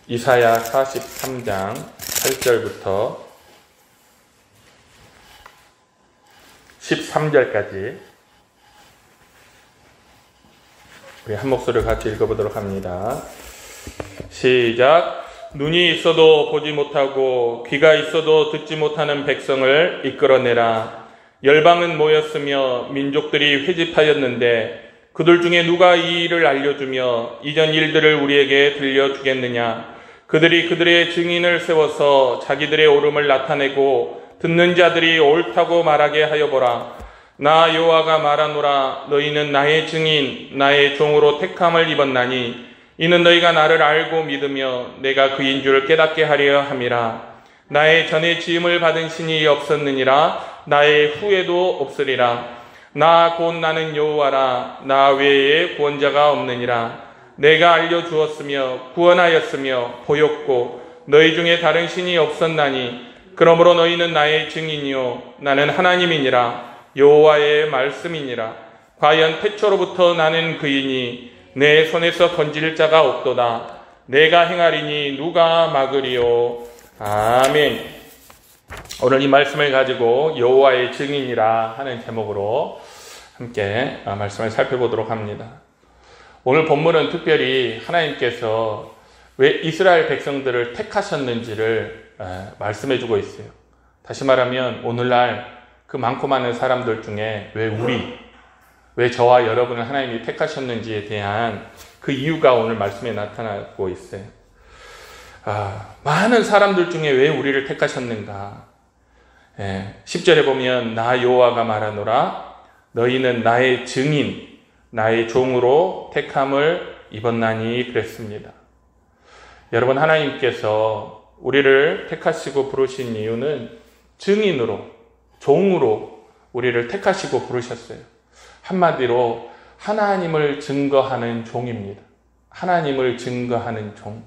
이사야 43장 8절부터 13절까지 우리 한 목소리를 같이 읽어보도록 합니다. 시작. 눈이 있어도 보지 못하고 귀가 있어도 듣지 못하는 백성을 이끌어내라. 열방은 모였으며 민족들이 회집하였는데 그들 중에 누가 이 일을 알려주며 이전 일들을 우리에게 들려주겠느냐. 그들이 그들의 증인을 세워서 자기들의 옳음을 나타내고 듣는 자들이 옳다고 말하게 하여 보라. 나 여호와가 말하노라. 너희는 나의 증인 나의 종으로 택함을 입었나니 이는 너희가 나를 알고 믿으며 내가 그인 줄 깨닫게 하려 함이라. 나의 전에 지음을 받은 신이 없었느니라. 나의 후에도 없으리라. 나 곧 나는 여호와라. 나 외에 구원자가 없느니라. 내가 알려주었으며 구원하였으며 보였고 너희 중에 다른 신이 없었나니 그러므로 너희는 나의 증인이요 나는 하나님이니라. 여호와의 말씀이니라. 과연 태초로부터 나는 그이니 내 손에서 건질 자가 없도다. 내가 행하리니 누가 막으리요. 아멘. 오늘 이 말씀을 가지고 여호와의 증인이라 하는 제목으로 함께 말씀을 살펴보도록 합니다. 오늘 본문은 특별히 하나님께서 왜 이스라엘 백성들을 택하셨는지를 말씀해 주고 있어요. 다시 말하면 오늘날 그 많고 많은 사람들 중에 왜 저와 여러분을 하나님이 택하셨는지에 대한 그 이유가 오늘 말씀에 나타나고 있어요. 많은 사람들 중에 왜 우리를 택하셨는가? 10절에 보면 나 여호와가 말하노라. 너희는 나의 증인 나의 종으로 택함을 입었나니 그랬습니다. 여러분, 하나님께서 우리를 택하시고 부르신 이유는 증인으로 종으로 우리를 택하시고 부르셨어요. 한마디로 하나님을 증거하는 종입니다. 하나님을 증거하는 종.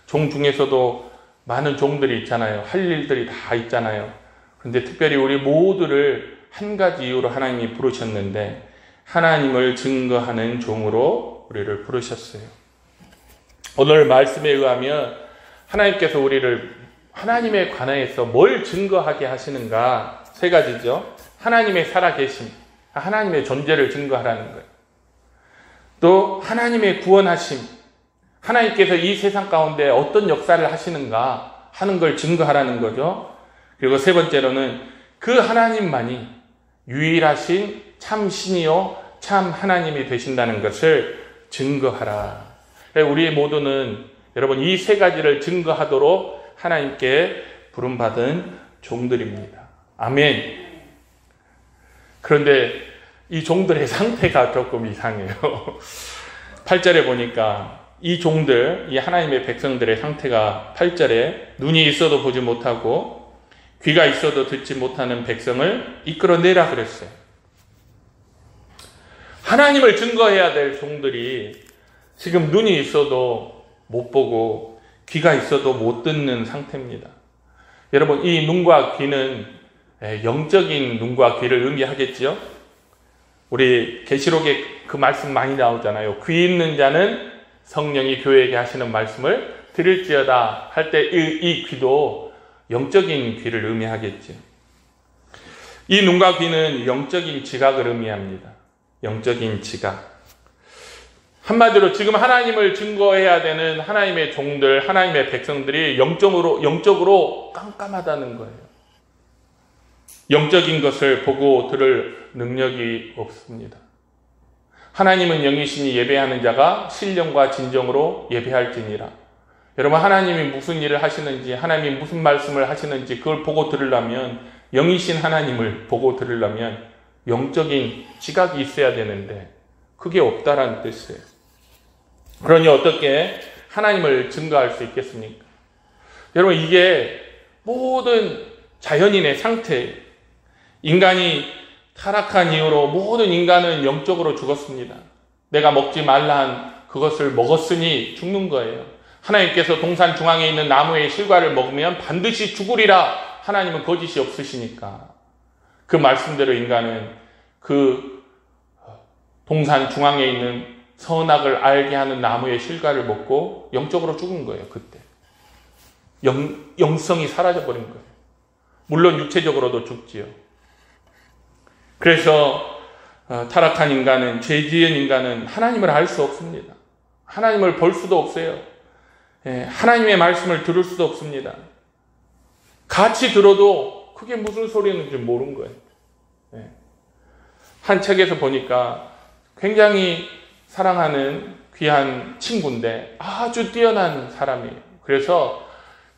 종 중에서도 많은 종들이 있잖아요. 할 일들이 다 있잖아요. 그런데 특별히 우리 모두를 한 가지 이유로 하나님이 부르셨는데 하나님을 증거하는 종으로 우리를 부르셨어요. 오늘 말씀에 의하면 하나님께서 우리를 하나님에 관해서 뭘 증거하게 하시는가? 세 가지죠. 하나님의 살아계심, 하나님의 존재를 증거하라는 거예요. 또 하나님의 구원하심, 하나님께서 이 세상 가운데 어떤 역사를 하시는가 하는 걸 증거하라는 거죠. 그리고 세 번째로는 그 하나님만이 유일하신 참 신이요 참 하나님이 되신다는 것을 증거하라. 우리 모두는 여러분 이 세 가지를 증거하도록 하나님께 부름받은 종들입니다. 아멘. 그런데 이 종들의 상태가 조금 이상해요. 8절에 보니까 이 종들, 이 하나님의 백성들의 상태가 8절에 눈이 있어도 보지 못하고 귀가 있어도 듣지 못하는 백성을 이끌어내라 그랬어요. 하나님을 증거해야 될 종들이 지금 눈이 있어도 못 보고 귀가 있어도 못 듣는 상태입니다. 여러분, 이 눈과 귀는 영적인 눈과 귀를 의미하겠지요? 우리 계시록에 그 말씀 많이 나오잖아요. 귀 있는 자는 성령이 교회에게 하시는 말씀을 들을지어다 할 때 이 귀도 영적인 귀를 의미하겠죠. 이 눈과 귀는 영적인 지각을 의미합니다. 영적인 지각. 한마디로 지금 하나님을 증거해야 되는 하나님의 종들, 하나님의 백성들이 영적으로 깜깜하다는 거예요. 영적인 것을 보고 들을 능력이 없습니다. 하나님은 영이시니 예배하는 자가 신령과 진정으로 예배할지니라. 여러분, 하나님이 무슨 일을 하시는지, 하나님이 무슨 말씀을 하시는지 그걸 보고 들으려면, 영이신 하나님을 보고 들으려면 영적인 지각이 있어야 되는데 그게 없다라는 뜻이에요. 그러니 어떻게 하나님을 증거할 수 있겠습니까? 여러분, 이게 모든 자연인의 상태예요. 인간이 타락한 이후로 모든 인간은 영적으로 죽었습니다. 내가 먹지 말라 한 그것을 먹었으니 죽는 거예요. 하나님께서 동산 중앙에 있는 나무의 실과를 먹으면 반드시 죽으리라. 하나님은 거짓이 없으시니까 그 말씀대로 인간은 그 동산 중앙에 있는 선악을 알게 하는 나무의 실과를 먹고 영적으로 죽은 거예요. 그때 영성이 사라져버린 거예요. 물론 육체적으로도 죽지요. 그래서 타락한 인간은, 죄 지은 인간은 하나님을 알 수 없습니다. 하나님을 볼 수도 없어요. 하나님의 말씀을 들을 수도 없습니다. 같이 들어도 그게 무슨 소리인지 모르는 거예요. 한 책에서 보니까 굉장히 사랑하는 귀한 친구인데 아주 뛰어난 사람이에요. 그래서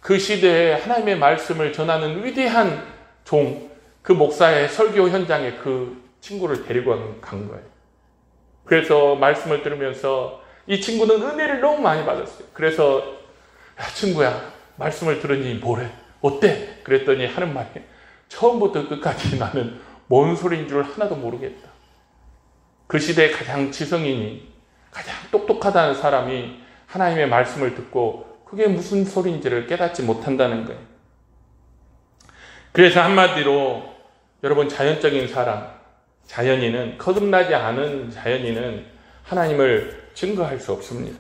그 시대에 하나님의 말씀을 전하는 위대한 종, 그 목사의 설교 현장에 그 친구를 데리고 간 거예요. 그래서 말씀을 들으면서 이 친구는 은혜를 너무 많이 받았어요. 그래서 야, 친구야, 말씀을 들으니 뭐래? 어때? 그랬더니 하는 말이 처음부터 끝까지 나는 뭔 소리인 줄 하나도 모르겠다. 그 시대의 가장 지성인이, 가장 똑똑하다는 사람이 하나님의 말씀을 듣고 그게 무슨 소리인지를 깨닫지 못한다는 거예요. 그래서 한마디로 여러분, 자연적인 사람, 자연인은, 거듭나지 않은 자연인은 하나님을 증거할 수 없습니다.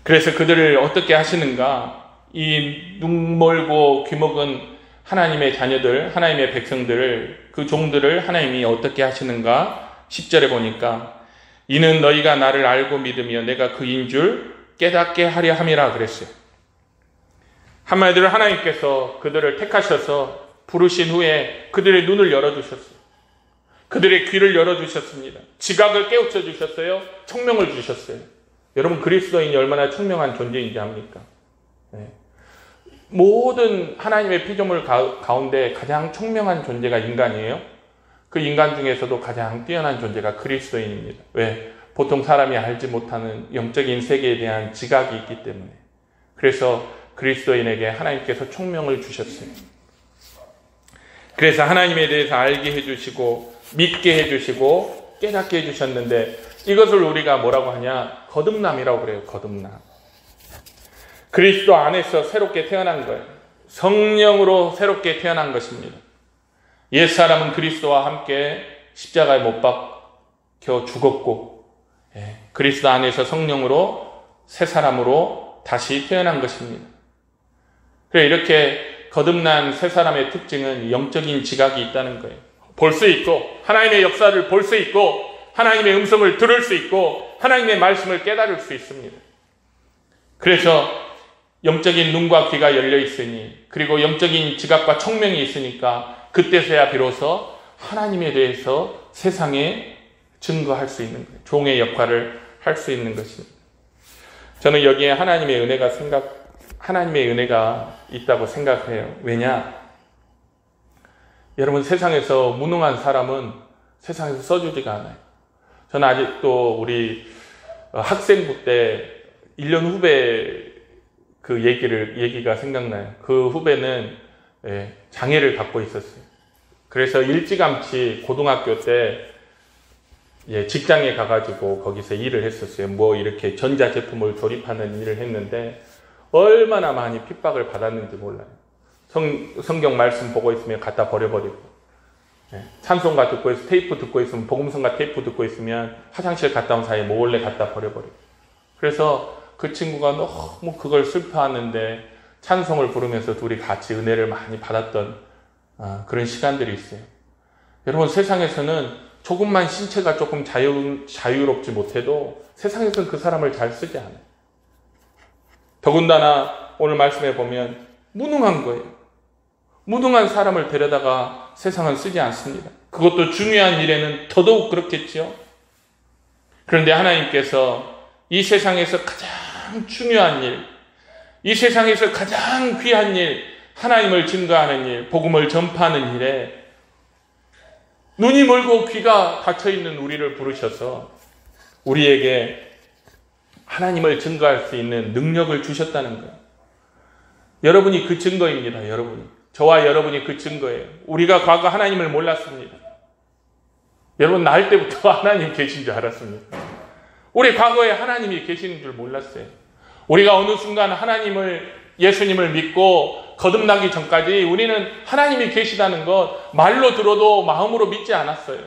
그래서 그들을 어떻게 하시는가? 이 눈멀고 귀먹은 하나님의 자녀들, 하나님의 백성들을, 그 종들을 하나님이 어떻게 하시는가? 10절에 보니까 이는 너희가 나를 알고 믿으며 내가 그인 줄 깨닫게 하려 함이라 그랬어요. 한마디로 하나님께서 그들을 택하셔서 부르신 후에 그들의 눈을 열어주셨어요. 그들의 귀를 열어주셨습니다. 지각을 깨우쳐 주셨어요. 청명을 주셨어요. 여러분, 그리스도인이 얼마나 청명한 존재인지 압니까? 모든 하나님의 피조물 가운데 가장 청명한 존재가 인간이에요. 그 인간 중에서도 가장 뛰어난 존재가 그리스도인입니다. 왜? 보통 사람이 알지 못하는 영적인 세계에 대한 지각이 있기 때문에. 그래서 그리스도인에게 하나님께서 총명을 주셨어요. 그래서 하나님에 대해서 알게 해주시고 믿게 해주시고 깨닫게 해주셨는데, 이것을 우리가 뭐라고 하냐? 거듭남이라고 그래요. 거듭남. 그리스도 안에서 새롭게 태어난 거예요. 성령으로 새롭게 태어난 것입니다. 옛사람은 그리스도와 함께 십자가에 못 박혀 죽었고, 그리스도 안에서 성령으로 새 사람으로 다시 태어난 것입니다. 그래, 이렇게 거듭난 새 사람의 특징은 영적인 지각이 있다는 거예요. 볼 수 있고, 하나님의 역사를 볼 수 있고, 하나님의 음성을 들을 수 있고, 하나님의 말씀을 깨달을 수 있습니다. 그래서 영적인 눈과 귀가 열려 있으니, 그리고 영적인 지각과 청명이 있으니까 그때서야 비로소 하나님에 대해서 세상에 증거할 수 있는 거예요. 종의 역할을 할 수 있는 것입니다. 저는 여기에 하나님의 은혜가 있다고 생각해요. 왜냐? 여러분, 세상에서 무능한 사람은 세상에서 써주지가 않아요. 저는 아직도 우리 학생부 때 1년 후배 그 얘기가 생각나요. 그 후배는 장애를 갖고 있었어요. 그래서 일찌감치 고등학교 때 직장에 가가지고 거기서 일을 했었어요. 뭐 이렇게 전자제품을 조립하는 일을 했는데 얼마나 많이 핍박을 받았는지 몰라요. 성경 말씀 보고 있으면 갖다 버려버리고, 찬송가 듣고 있으면, 테이프 듣고 있으면, 복음성가 테이프 듣고 있으면 화장실 갔다 온 사이에 몰래 갖다 버려버리고. 그래서 그 친구가 너무 그걸 슬퍼하는데 찬송을 부르면서 둘이 같이 은혜를 많이 받았던 그런 시간들이 있어요. 여러분, 세상에서는 조금만 신체가 조금 자유롭지 못해도 세상에서는 그 사람을 잘 쓰지 않아요. 더군다나 오늘 말씀에 보면 무능한 거예요. 무능한 사람을 데려다가 세상은 쓰지 않습니다. 그것도 중요한 일에는 더더욱 그렇겠지요. 그런데 하나님께서 이 세상에서 가장 중요한 일, 이 세상에서 가장 귀한 일, 하나님을 증거하는 일, 복음을 전파하는 일에 눈이 멀고 귀가 닫혀있는 우리를 부르셔서 우리에게 하나님을 증거할 수 있는 능력을 주셨다는 거예요. 여러분이 그 증거입니다. 여러분이. 저와 여러분이 그 증거예요. 우리가 과거 하나님을 몰랐습니다. 여러분, 날 때부터 하나님 계신 줄 알았습니다. 우리 과거에 하나님이 계시는 줄 몰랐어요. 우리가 어느 순간 예수님을 믿고 거듭나기 전까지 우리는 하나님이 계시다는 것 말로 들어도 마음으로 믿지 않았어요.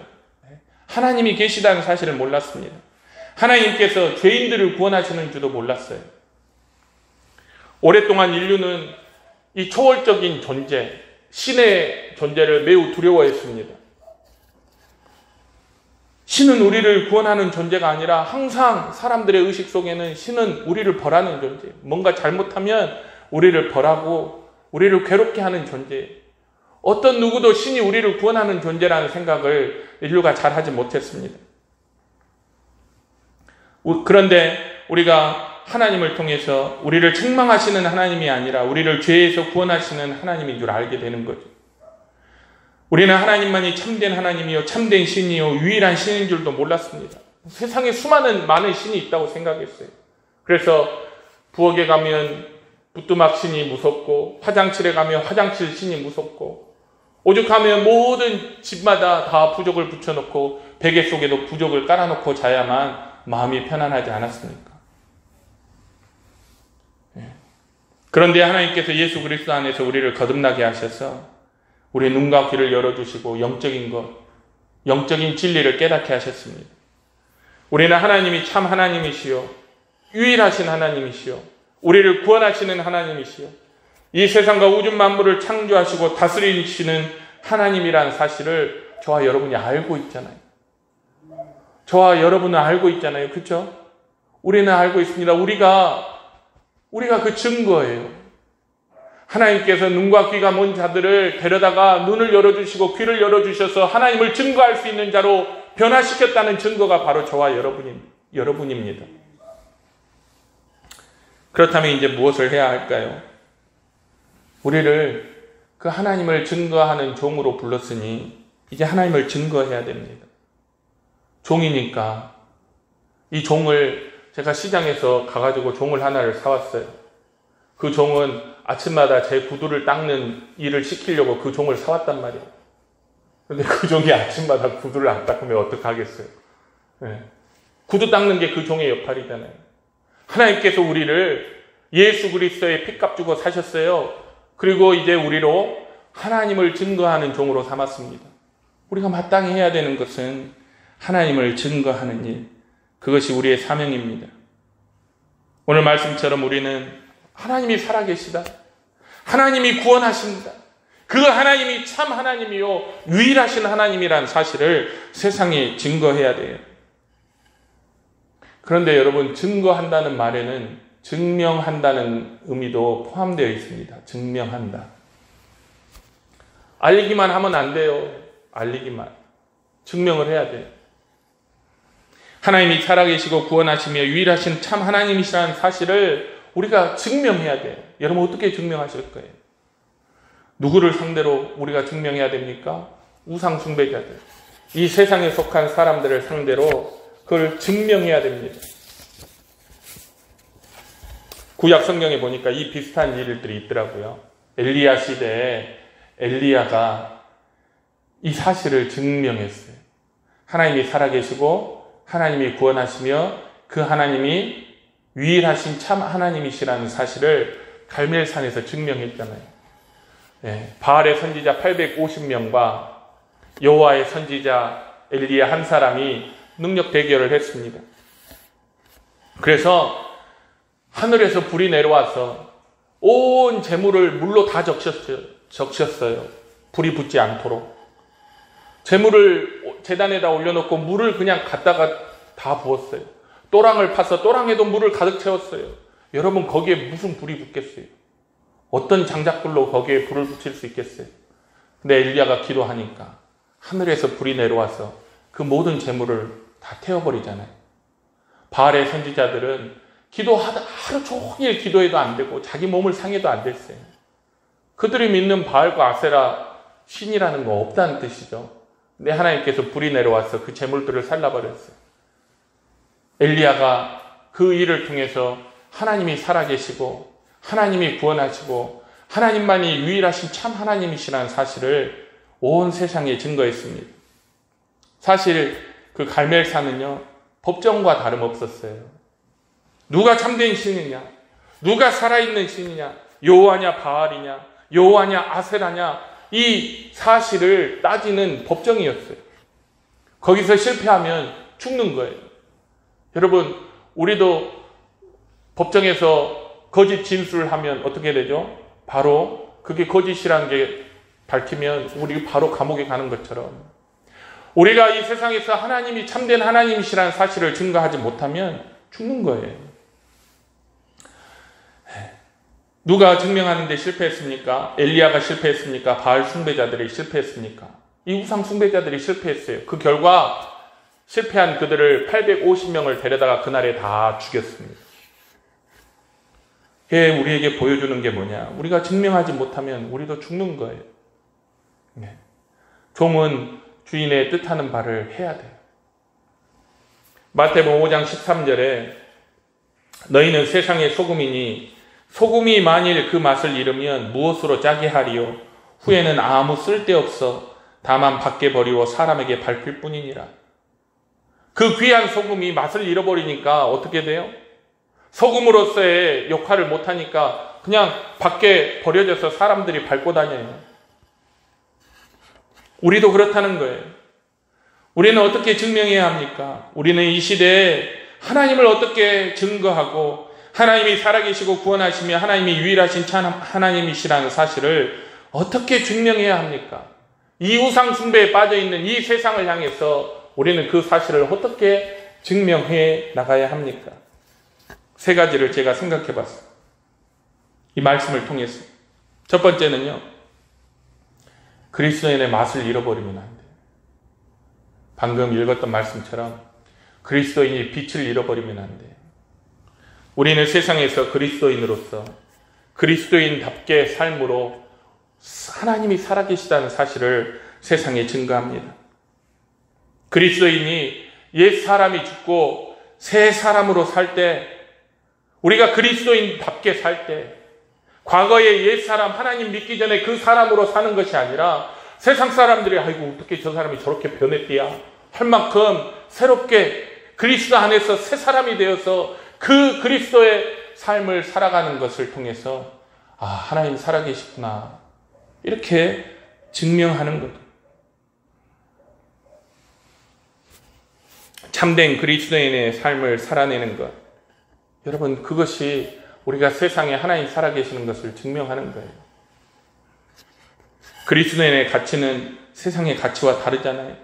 하나님이 계시다는 사실을 몰랐습니다. 하나님께서 죄인들을 구원하시는 줄도 몰랐어요. 오랫동안 인류는 이 초월적인 존재, 신의 존재를 매우 두려워했습니다. 신은 우리를 구원하는 존재가 아니라 항상 사람들의 의식 속에는 신은 우리를 벌하는 존재, 뭔가 잘못하면 우리를 벌하고 우리를 괴롭게 하는 존재, 어떤 누구도 신이 우리를 구원하는 존재라는 생각을 인류가 잘 하지 못했습니다. 그런데 우리가 하나님을 통해서 우리를 책망하시는 하나님이 아니라 우리를 죄에서 구원하시는 하나님인 줄 알게 되는 거죠. 우리는 하나님만이 참된 하나님이요 참된 신이요 유일한 신인 줄도 몰랐습니다. 세상에 수많은 많은 신이 있다고 생각했어요. 그래서 부엌에 가면 부뚜막 신이 무섭고 화장실에 가면 화장실 신이 무섭고 오죽하면 모든 집마다 다 부적을 붙여놓고 베개 속에도 부적을 깔아놓고 자야만 마음이 편안하지 않았습니까? 그런데 하나님께서 예수 그리스도 안에서 우리를 거듭나게 하셔서 우리의 눈과 귀를 열어주시고 영적인 것, 영적인 진리를 깨닫게 하셨습니다. 우리는 하나님이 참 하나님이시요 유일하신 하나님이시요 우리를 구원하시는 하나님이시요 이 세상과 우주 만물을 창조하시고 다스리시는 하나님이라는 사실을 저와 여러분이 알고 있잖아요. 저와 여러분은 알고 있잖아요. 그렇죠? 우리는 알고 있습니다. 우리가 그 증거예요. 하나님께서 눈과 귀가 먼 자들을 데려다가 눈을 열어주시고 귀를 열어주셔서 하나님을 증거할 수 있는 자로 변화시켰다는 증거가 바로 저와 여러분입니다. 그렇다면 이제 무엇을 해야 할까요? 우리를 그 하나님을 증거하는 종으로 불렀으니 이제 하나님을 증거해야 됩니다. 종이니까 이 종을 제가 시장에서 가가지고 종을 하나를 사왔어요. 그 종은 아침마다 제 구두를 닦는 일을 시키려고 그 종을 사왔단 말이에요. 그런데 그 종이 아침마다 구두를 안 닦으면 어떡하겠어요? 네. 구두 닦는 게 그 종의 역할이잖아요. 하나님께서 우리를 예수 그리스도의 핏값 주고 사셨어요. 그리고 이제 우리로 하나님을 증거하는 종으로 삼았습니다. 우리가 마땅히 해야 되는 것은 하나님을 증거하는 일, 그것이 우리의 사명입니다. 오늘 말씀처럼 우리는 하나님이 살아계시다, 하나님이 구원하십니다, 그 하나님이 참 하나님이요 유일하신 하나님이라는 사실을 세상에 증거해야 돼요. 그런데 여러분, 증거한다는 말에는 증명한다는 의미도 포함되어 있습니다. 증명한다. 알리기만 하면 안 돼요. 알리기만. 증명을 해야 돼요. 하나님이 살아계시고 구원하시며 유일하신 참 하나님이시라는 사실을 우리가 증명해야 돼요. 여러분, 어떻게 증명하실 거예요? 누구를 상대로 우리가 증명해야 됩니까? 우상 숭배자들, 이 세상에 속한 사람들을 상대로 그걸 증명해야 됩니다. 구약 성경에 보니까 이 비슷한 일들이 있더라고요. 엘리야 시대에 엘리야가 이 사실을 증명했어요. 하나님이 살아계시고 하나님이 구원하시며 그 하나님이 유일하신 참 하나님이시라는 사실을 갈멜산에서 증명했잖아요. 네, 바알의 선지자 850명과 여호와의 선지자 엘리야 한 사람이 능력 대결을 했습니다. 그래서 하늘에서 불이 내려와서 온 재물을 물로 다 적셨어요. 불이 붙지 않도록. 재물을 제단에다 올려놓고 물을 그냥 갖다가 다 부었어요. 또랑을 파서 또랑에도 물을 가득 채웠어요. 여러분, 거기에 무슨 불이 붙겠어요? 어떤 장작불로 거기에 불을 붙일 수 있겠어요? 근데 엘리야가 기도하니까 하늘에서 불이 내려와서 그 모든 재물을 다 태워버리잖아요. 바알의 선지자들은 기도하다 하루 종일 기도해도 안 되고 자기 몸을 상해도 안 됐어요. 그들이 믿는 바알과 아세라 신이라는 거 없다는 뜻이죠. 근데 하나님께서 불이 내려와서 그 재물들을 살라버렸어요. 엘리야가 그 일을 통해서 하나님이 살아계시고 하나님이 구원하시고 하나님만이 유일하신 참 하나님이시라는 사실을 온 세상에 증거했습니다. 사실 그 갈멜산은요, 법정과 다름없었어요. 누가 참된 신이냐, 누가 살아있는 신이냐, 여호와냐 바알이냐, 여호와냐 아세라냐, 이 사실을 따지는 법정이었어요. 거기서 실패하면 죽는 거예요. 여러분, 우리도 법정에서 거짓 진술을 하면 어떻게 되죠? 바로 그게 거짓이라는 게 밝히면 우리 바로 감옥에 가는 것처럼, 우리가 이 세상에서 하나님이 참된 하나님이시라는 사실을 증거하지 못하면 죽는 거예요. 누가 증명하는 데 실패했습니까? 엘리야가 실패했습니까? 바알 숭배자들이 실패했습니까? 이 우상 숭배자들이 실패했어요. 그 결과 실패한 그들을 850명을 데려다가 그날에 다 죽였습니다. 그게 우리에게 보여주는 게 뭐냐? 우리가 증명하지 못하면 우리도 죽는 거예요. 종은 주인의 뜻하는 바를 해야 돼요. 마태복음 5장 13절에 너희는 세상의 소금이니 소금이 만일 그 맛을 잃으면 무엇으로 짜게 하리요? 후에는 아무 쓸데없어 다만 밖에 버리고 사람에게 밟힐 뿐이니라. 그 귀한 소금이 맛을 잃어버리니까 어떻게 돼요? 소금으로서의 역할을 못하니까 그냥 밖에 버려져서 사람들이 밟고 다녀요. 우리도 그렇다는 거예요. 우리는 어떻게 증명해야 합니까? 우리는 이 시대에 하나님을 어떻게 증거하고 하나님이 살아계시고 구원하시며 하나님이 유일하신 참 하나님이시라는 사실을 어떻게 증명해야 합니까? 이 우상 숭배에 빠져있는 이 세상을 향해서 우리는 그 사실을 어떻게 증명해 나가야 합니까? 세 가지를 제가 생각해 봤어요. 이 말씀을 통해서. 첫 번째는요, 그리스도인의 맛을 잃어버리면 안 돼요. 방금 읽었던 말씀처럼 그리스도인이 빛을 잃어버리면 안 돼요. 우리는 세상에서 그리스도인으로서 그리스도인답게 삶으로 하나님이 살아계시다는 사실을 세상에 증거합니다. 그리스도인이 옛 사람이 죽고 새 사람으로 살 때, 우리가 그리스도인답게 살 때, 과거의 옛 사람, 하나님 믿기 전에 그 사람으로 사는 것이 아니라 세상 사람들이 아이고 어떻게 저 사람이 저렇게 변했대야 할 만큼 새롭게 그리스도 안에서 새 사람이 되어서 그 그리스도의 삶을 살아가는 것을 통해서 아, 하나님 살아계시구나, 이렇게 증명하는 것. 참된 그리스도인의 삶을 살아내는 것. 여러분, 그것이 우리가 세상에 하나님 살아계시는 것을 증명하는 거예요. 그리스도인의 가치는 세상의 가치와 다르잖아요.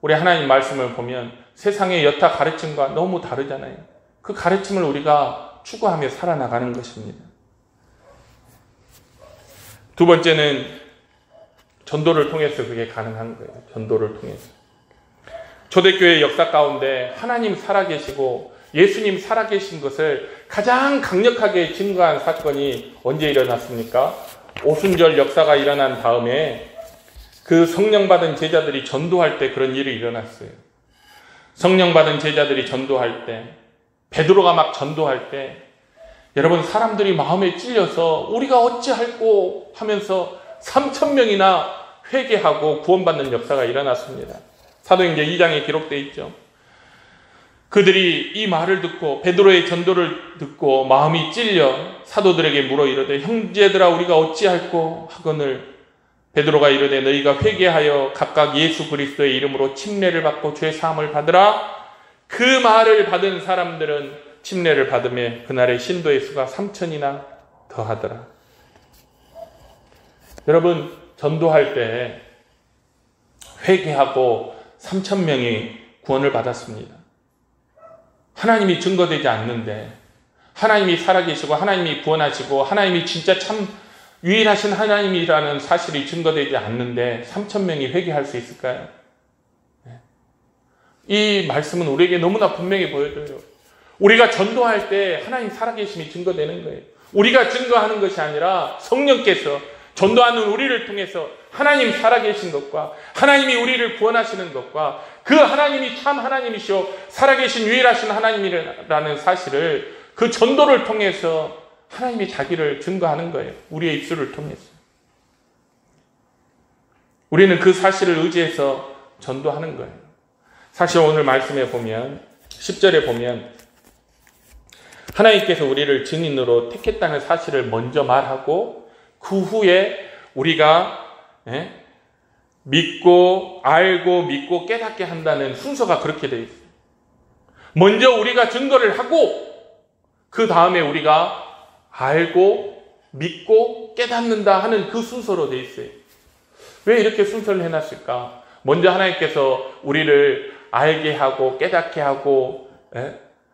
우리 하나님 말씀을 보면 세상의 여타 가르침과 너무 다르잖아요. 그 가르침을 우리가 추구하며 살아나가는 것입니다. 두 번째는 전도를 통해서 그게 가능한 거예요. 전도를 통해서. 초대교회 역사 가운데 하나님 살아계시고 예수님 살아계신 것을 가장 강력하게 증거한 사건이 언제 일어났습니까? 오순절 역사가 일어난 다음에 그 성령 받은 제자들이 전도할 때 그런 일이 일어났어요. 성령 받은 제자들이 전도할 때, 베드로가 막 전도할 때, 여러분, 사람들이 마음에 찔려서 우리가 어찌할꼬 하면서 3,000명이나 회개하고 구원받는 역사가 일어났습니다. 사도행전 2장에 기록되어 있죠. 그들이 이 말을 듣고 베드로의 전도를 듣고 마음이 찔려 사도들에게 물어 이르되 형제들아 우리가 어찌할꼬 하거늘 베드로가 이르되 너희가 회개하여 각각 예수 그리스도의 이름으로 침례를 받고 죄 사함을 받으라. 그 말을 받은 사람들은 침례를 받으며 그날의 신도의 수가 3,000이나 더하더라. 여러분, 전도할 때 회개하고 3,000명이 구원을 받았습니다. 하나님이 증거되지 않는데, 하나님이 살아계시고 하나님이 구원하시고 하나님이 진짜 참 유일하신 하나님이라는 사실이 증거되지 않는데 3,000명이 회개할 수 있을까요? 이 말씀은 우리에게 너무나 분명히 보여줘요. 우리가 전도할 때 하나님 살아계심이 증거되는 거예요. 우리가 증거하는 것이 아니라 성령께서 전도하는 우리를 통해서 하나님 살아계신 것과 하나님이 우리를 구원하시는 것과 그 하나님이 참 하나님이시오 살아계신 유일하신 하나님이라는 사실을 그 전도를 통해서 하나님이 자기를 증거하는 거예요. 우리의 입술을 통해서. 우리는 그 사실을 의지해서 전도하는 거예요. 사실 오늘 말씀에 보면 10절에 보면 하나님께서 우리를 증인으로 택했다는 사실을 먼저 말하고 그 후에 우리가 믿고 알고 믿고 깨닫게 한다는 순서가 그렇게 되어 있어요. 먼저 우리가 증거를 하고 그 다음에 우리가 알고 믿고 깨닫는다 하는 그 순서로 돼 있어요. 왜 이렇게 순서를 해놨을까? 먼저 하나님께서 우리를 알게 하고 깨닫게 하고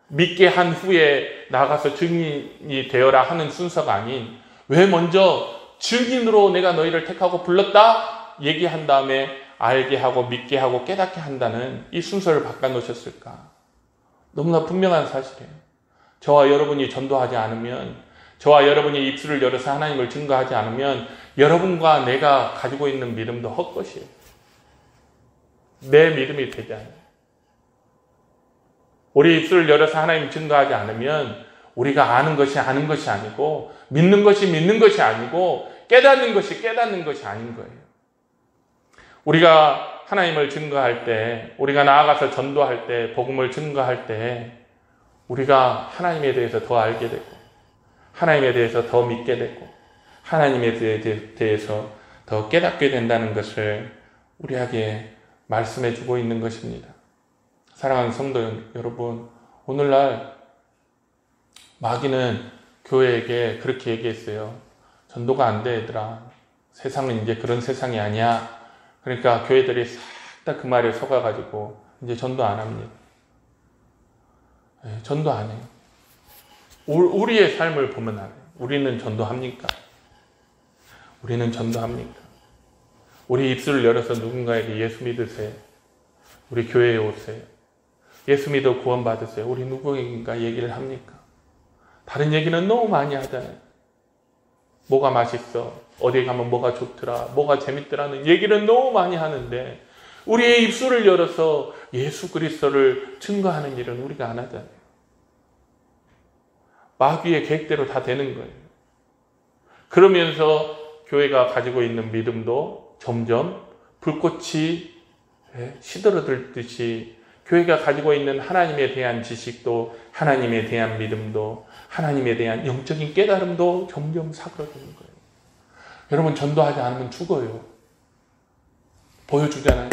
믿게 한 후에 나가서 증인이 되어라 하는 순서가 아닌, 왜 먼저 증인으로 내가 너희를 택하고 불렀다 얘기한 다음에 알게 하고 믿게 하고 깨닫게 한다는 이 순서를 바꿔놓으셨을까? 너무나 분명한 사실이에요. 저와 여러분이 전도하지 않으면, 저와 여러분이 입술을 열어서 하나님을 증거하지 않으면 여러분과 내가 가지고 있는 믿음도 헛것이에요. 내 믿음이 되지 않아요. 우리 입술을 열어서 하나님 증거하지 않으면 우리가 아는 것이 아는 것이 아니고, 믿는 것이 믿는 것이 아니고, 깨닫는 것이 깨닫는 것이 아닌 거예요. 우리가 하나님을 증거할 때, 우리가 나아가서 전도할 때, 복음을 증거할 때 우리가 하나님에 대해서 더 알게 되고, 하나님에 대해서 더 믿게 되고, 하나님에 대해서 더 깨닫게 된다는 것을 우리에게 말씀해 주고 있는 것입니다. 사랑하는 성도 여러분, 오늘날 마귀는 교회에게 그렇게 얘기했어요. 전도가 안 돼, 얘들아. 세상은 이제 그런 세상이 아니야. 그러니까 교회들이 싹 다 그 말에 속아가지고 이제 전도 안 합니다. 전도 안 해요. 우리의 삶을 보면 알아요. 우리는 전도합니까? 우리는 전도합니까? 우리 입술을 열어서 누군가에게 예수 믿으세요. 우리 교회에 오세요. 예수 믿어 구원 받으세요. 우리 누구인가 얘기를 합니까? 다른 얘기는 너무 많이 하잖아요. 뭐가 맛있어, 어디 가면 뭐가 좋더라, 뭐가 재밌더라는 얘기를 너무 많이 하는데 우리의 입술을 열어서 예수 그리스도를 증거하는 일은 우리가 안 하잖아요. 마귀의 계획대로 다 되는 거예요. 그러면서 교회가 가지고 있는 믿음도 점점 불꽃이 시들어들듯이 교회가 가지고 있는 하나님에 대한 지식도, 하나님에 대한 믿음도, 하나님에 대한 영적인 깨달음도 점점 사그러드는 거예요. 여러분, 전도하지 않으면 죽어요. 보여주잖아요.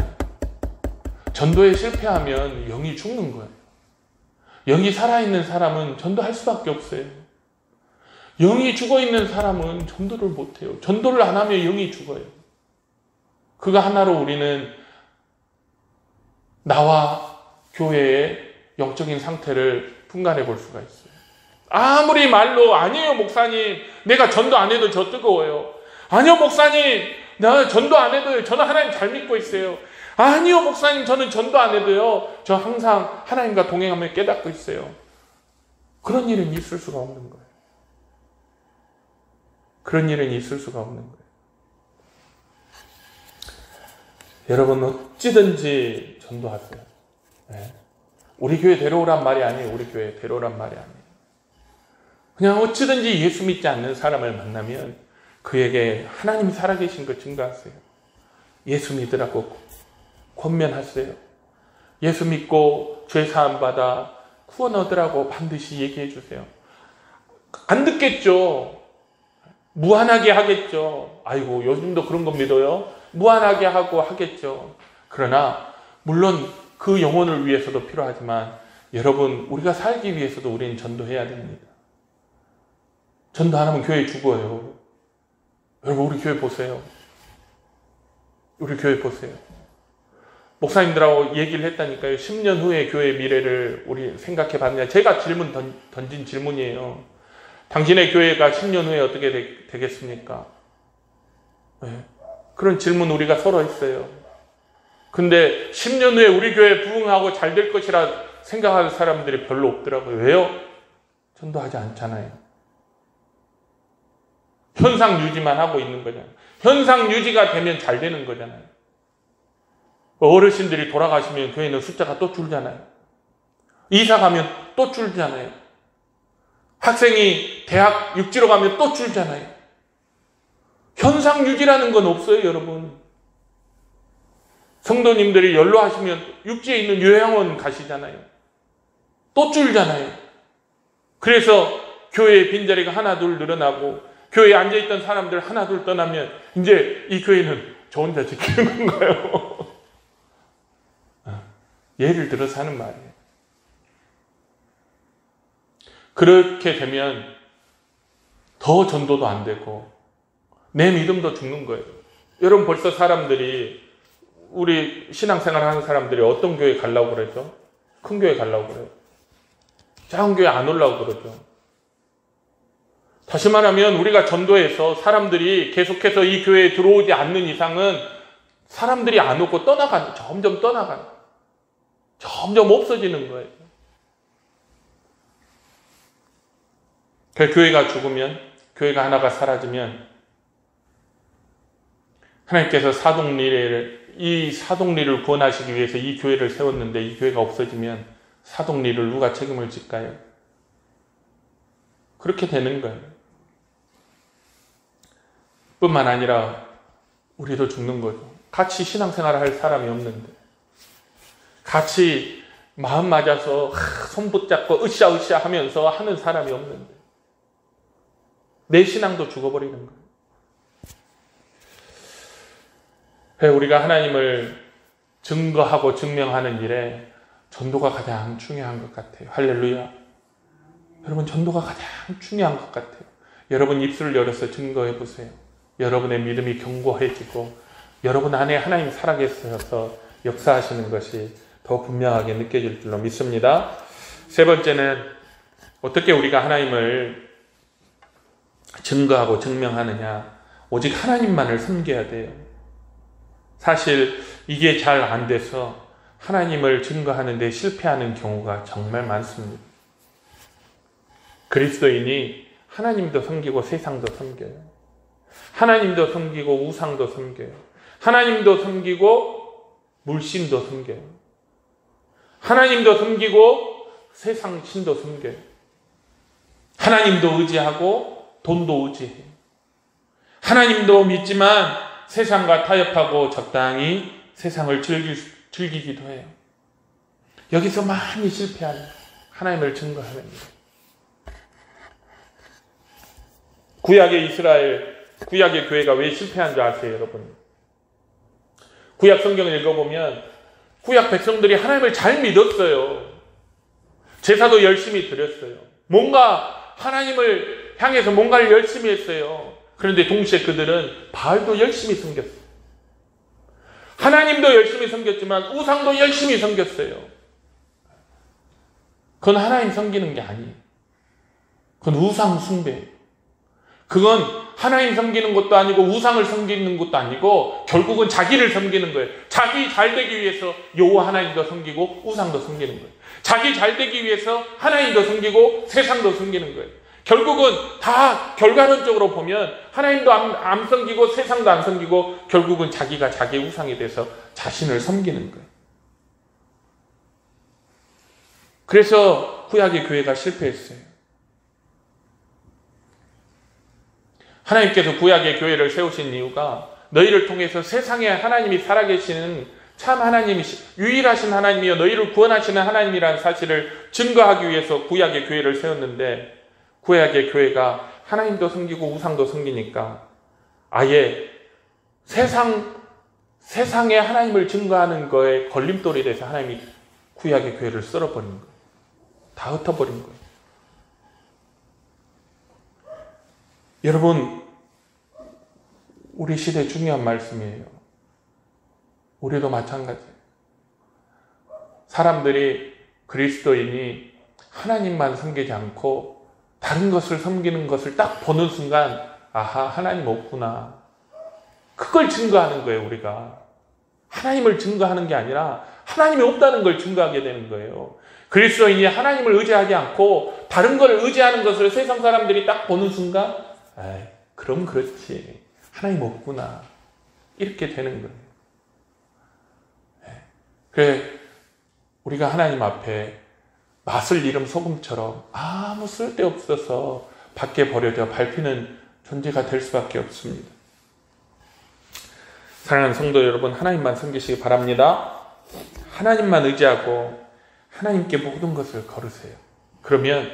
전도에 실패하면 영이 죽는 거예요. 영이 살아있는 사람은 전도할 수밖에 없어요. 영이 죽어있는 사람은 전도를 못해요. 전도를 안 하면 영이 죽어요. 그거 하나로 우리는 나와 교회의 영적인 상태를 분간해 볼 수가 있어요. 아무리 말로 아니에요 목사님, 내가 전도 안 해도 저 뜨거워요. 아니요 목사님, 나 전도 안 해도요, 저는 하나님 잘 믿고 있어요. 아니요 목사님, 저는 전도 안 해도요, 저 항상 하나님과 동행하며 깨닫고 있어요. 그런 일은 있을 수가 없는 거예요. 그런 일은 있을 수가 없는 거예요. 여러분, 어찌든지 전도하세요. 네. 우리 교회 데려오란 말이 아니에요. 우리 교회 데려오란 말이 아니에요. 그냥 어찌든지 예수 믿지 않는 사람을 만나면 그에게 하나님이 살아계신 것 증거하세요. 예수 믿으라고 권면하세요. 예수 믿고 죄 사함 받아 구원 얻으라고 반드시 얘기해 주세요. 안 듣겠죠. 무한하게 하겠죠. 아이고 요즘도 그런 거 믿어요. 무한하게 하고 하겠죠. 그러나 물론 그 영혼을 위해서도 필요하지만 여러분, 우리가 살기 위해서도 우리는 전도해야 됩니다. 전도 안 하면 교회 죽어요. 여러분, 우리 교회 보세요. 우리 교회 보세요. 목사님들하고 얘기를 했다니까요. 10년 후에 교회의 미래를 우리 생각해 봤느냐. 제가 던진 질문이에요. 당신의 교회가 10년 후에 어떻게 되겠습니까? 네. 그런 질문 우리가 서로 했어요. 근데 10년 후에 우리 교회 부흥하고 잘 될 것이라 생각하는 사람들이 별로 없더라고요. 왜요? 전도하지 않잖아요. 현상 유지만 하고 있는 거잖아요. 현상 유지가 되면 잘 되는 거잖아요. 어르신들이 돌아가시면 교회는 숫자가 또 줄잖아요. 이사 가면 또 줄잖아요. 학생이 대학 육지로 가면 또 줄잖아요. 현상 유지라는 건 없어요, 여러분. 성도님들이 연로하시면 육지에 있는 요양원 가시잖아요. 또 줄잖아요. 그래서 교회의 빈자리가 하나 둘 늘어나고 교회에 앉아있던 사람들 하나 둘 떠나면 이제 이 교회는 저 혼자 지키는 건가요? 예를 들어서 하는 말이에요. 그렇게 되면 더 전도도 안 되고 내 믿음도 죽는 거예요. 여러분 벌써 사람들이 우리 신앙생활 하는 사람들이 어떤 교회 가려고 그러죠? 큰 교회 가려고 그래요. 작은 교회 안 오려고 그러죠. 다시 말하면 우리가 전도해서 사람들이 계속해서 이 교회에 들어오지 않는 이상은 사람들이 안 오고 떠나가는, 점점 떠나가는, 점점 없어지는 거예요. 그 교회가 죽으면, 교회가 하나가 사라지면 하나님께서 이 사독리를 구원하시기 위해서 이 교회를 세웠는데 이 교회가 없어지면 사독리를 누가 책임을 질까요? 그렇게 되는 거예요. 뿐만 아니라 우리도 죽는 거죠. 같이 신앙생활을 할 사람이 없는데, 같이 마음 맞아서 손 붙잡고 으쌰으쌰 하면서 하는 사람이 없는데 내 신앙도 죽어버리는 거예요. 우리가 하나님을 증거하고 증명하는 일에 전도가 가장 중요한 것 같아요. 할렐루야. 여러분, 전도가 가장 중요한 것 같아요. 여러분 입술을 열어서 증거해 보세요. 여러분의 믿음이 견고해지고 여러분 안에 하나님 살아계셔서 역사하시는 것이 더 분명하게 느껴질 줄로 믿습니다. 세 번째는 어떻게 우리가 하나님을 증거하고 증명하느냐. 오직 하나님만을 섬겨야 돼요. 사실 이게 잘 안 돼서 하나님을 증거하는 데 실패하는 경우가 정말 많습니다. 그리스도인이 하나님도 섬기고 세상도 섬겨요. 하나님도 섬기고 우상도 섬겨요. 하나님도 섬기고 물신도 섬겨요. 하나님도 섬기고 세상 신도 섬겨요. 하나님도 의지하고 돈도 의지해요. 하나님도 믿지만 세상과 타협하고 적당히 세상을 즐기기도 해요. 여기서 많이 실패하는 하나님을 증거하는 것. 구약의 이스라엘, 구약의 교회가 왜 실패한 줄 아세요, 여러분? 구약 성경을 읽어보면 구약 백성들이 하나님을 잘 믿었어요. 제사도 열심히 드렸어요. 뭔가 하나님을 향해서 뭔가를 열심히 했어요. 그런데 동시에 그들은 바알도 열심히 섬겼어요. 하나님도 열심히 섬겼지만 우상도 열심히 섬겼어요. 그건 하나님 섬기는 게 아니에요. 그건 우상 숭배예요. 그건 하나님 섬기는 것도 아니고 우상을 섬기는 것도 아니고 결국은 자기를 섬기는 거예요. 자기 잘 되기 위해서 여호와 하나님도 섬기고 우상도 섬기는 거예요. 자기 잘 되기 위해서 하나님도 섬기고 세상도 섬기는 거예요. 결국은 다 결과론적으로 보면 하나님도 안 섬기고 세상도 안 섬기고 결국은 자기가 자기의 우상이 돼서 자신을 섬기는 거예요. 그래서 구약의 교회가 실패했어요. 하나님께서 구약의 교회를 세우신 이유가 너희를 통해서 세상에 하나님이 살아계시는 참 하나님이시, 유일하신 하나님이여 너희를 구원하시는 하나님이라는 사실을 증거하기 위해서 구약의 교회를 세웠는데 구약의 교회가 하나님도 섬기고 우상도 섬기니까 아예 세상에 하나님을 증거하는 거에 걸림돌이 돼서 하나님이 구약의 교회를 썰어버린 거예요. 다 흩어버린 거예요. 여러분, 우리 시대에 중요한 말씀이에요. 우리도 마찬가지예요. 사람들이 그리스도인이 하나님만 섬기지 않고 다른 것을 섬기는 것을 딱 보는 순간 아하, 하나님 없구나. 그걸 증거하는 거예요, 우리가. 하나님을 증거하는 게 아니라 하나님이 없다는 걸 증거하게 되는 거예요. 그리스도인이 하나님을 의지하지 않고 다른 걸 의지하는 것을 세상 사람들이 딱 보는 순간 에이, 그럼 그렇지. 하나님 없구나. 이렇게 되는 거예요. 그래, 우리가 하나님 앞에 맛을 잃은 소금처럼 아무 쓸데없어서 밖에 버려져 밟히는 존재가 될 수밖에 없습니다. 사랑하는 성도 여러분, 하나님만 섬기시기 바랍니다. 하나님만 의지하고 하나님께 모든 것을 걸으세요. 그러면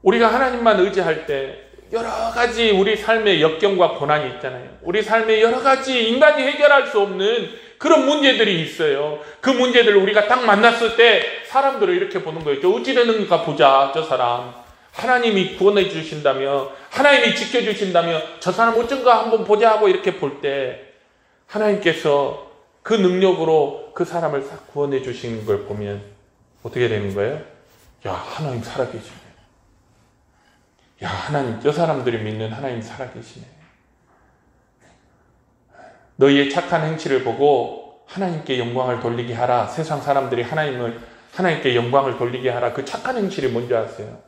우리가 하나님만 의지할 때 여러 가지 우리 삶의 역경과 고난이 있잖아요. 우리 삶에 여러 가지 인간이 해결할 수 없는 그런 문제들이 있어요. 그 문제들을 우리가 딱 만났을 때 사람들을 이렇게 보는 거예요. 어찌 되는가 보자, 저 사람. 하나님이 구원해 주신다며, 하나님이 지켜주신다며, 저 사람 어쩐가 한번 보자 하고 이렇게 볼 때 하나님께서 그 능력으로 그 사람을 싹 구원해 주신 걸 보면 어떻게 되는 거예요? 야, 하나님 살아계시네. 야, 하나님, 저 사람들이 믿는 하나님 살아계시네. 너희의 착한 행실을 보고 하나님께 영광을 돌리게 하라. 세상 사람들이 하나님께 영광을 돌리게 하라. 그 착한 행실이 뭔지 아세요?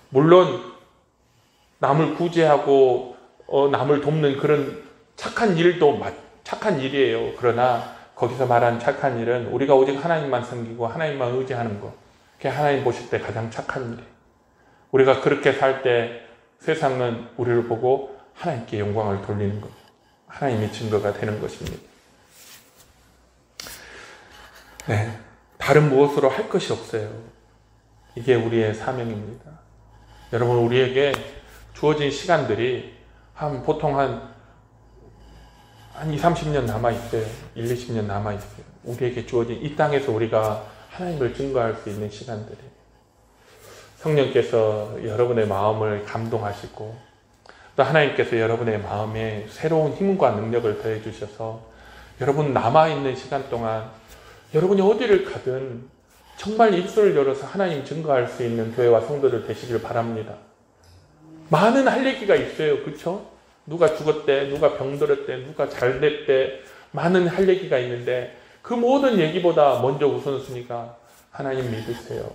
물론 남을 구제하고 남을 돕는 그런 착한 일도 착한 일이에요. 그러나 거기서 말하는 착한 일은 우리가 오직 하나님만 섬기고 하나님만 의지하는 것. 그게 하나님 보실 때 가장 착한 일이에요. 우리가 그렇게 살 때 세상은 우리를 보고 하나님께 영광을 돌리는 것. 하나님의 증거가 되는 것입니다. 네, 다른 무엇으로 할 것이 없어요. 이게 우리의 사명입니다. 여러분, 우리에게 주어진 시간들이 보통 한 20, 30년 남아있어요. 1, 20년 남아있어요. 우리에게 주어진 이 땅에서 우리가 하나님을 증거할 수 있는 시간들이. 성령께서 여러분의 마음을 감동하시고 또 하나님께서 여러분의 마음에 새로운 힘과 능력을 더해 주셔서 여러분 남아있는 시간 동안 여러분이 어디를 가든 정말 입술을 열어서 하나님 증거할 수 있는 교회와 성도들 되시길 바랍니다. 많은 할 얘기가 있어요. 그렇죠? 누가 죽었대, 누가 병들었대, 누가 잘 됐대, 많은 할 얘기가 있는데 그 모든 얘기보다 먼저 우선순위가 하나님 믿으세요.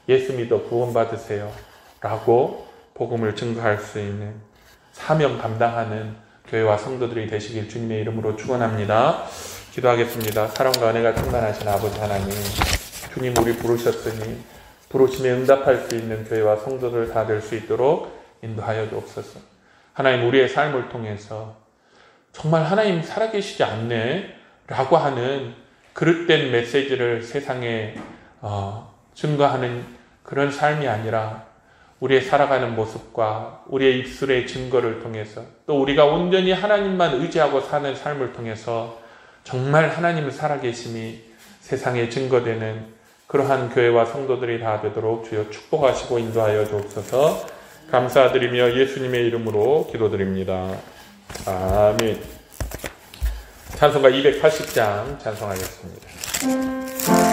예수 믿어 구원받으세요. 라고 복음을 증거할 수 있는 사명 감당하는 교회와 성도들이 되시길 주님의 이름으로 축원합니다. 기도하겠습니다. 사랑과 은혜가 충만하신 아버지 하나님, 주님 우리 부르셨으니 부르심에 응답할 수 있는 교회와 성도들 다 될 수 있도록 인도하여 주옵소서. 하나님, 우리의 삶을 통해서 정말 하나님 살아계시지 않네 라고 하는 그릇된 메시지를 세상에 증거하는 그런 삶이 아니라 우리의 살아가는 모습과 우리의 입술의 증거를 통해서 또 우리가 온전히 하나님만 의지하고 사는 삶을 통해서 정말 하나님을 살아계심이 세상에 증거되는 그러한 교회와 성도들이 다 되도록 주여 축복하시고 인도하여 주옵소서. 감사드리며 예수님의 이름으로 기도드립니다. 아멘. 찬송가 280장 찬송하겠습니다.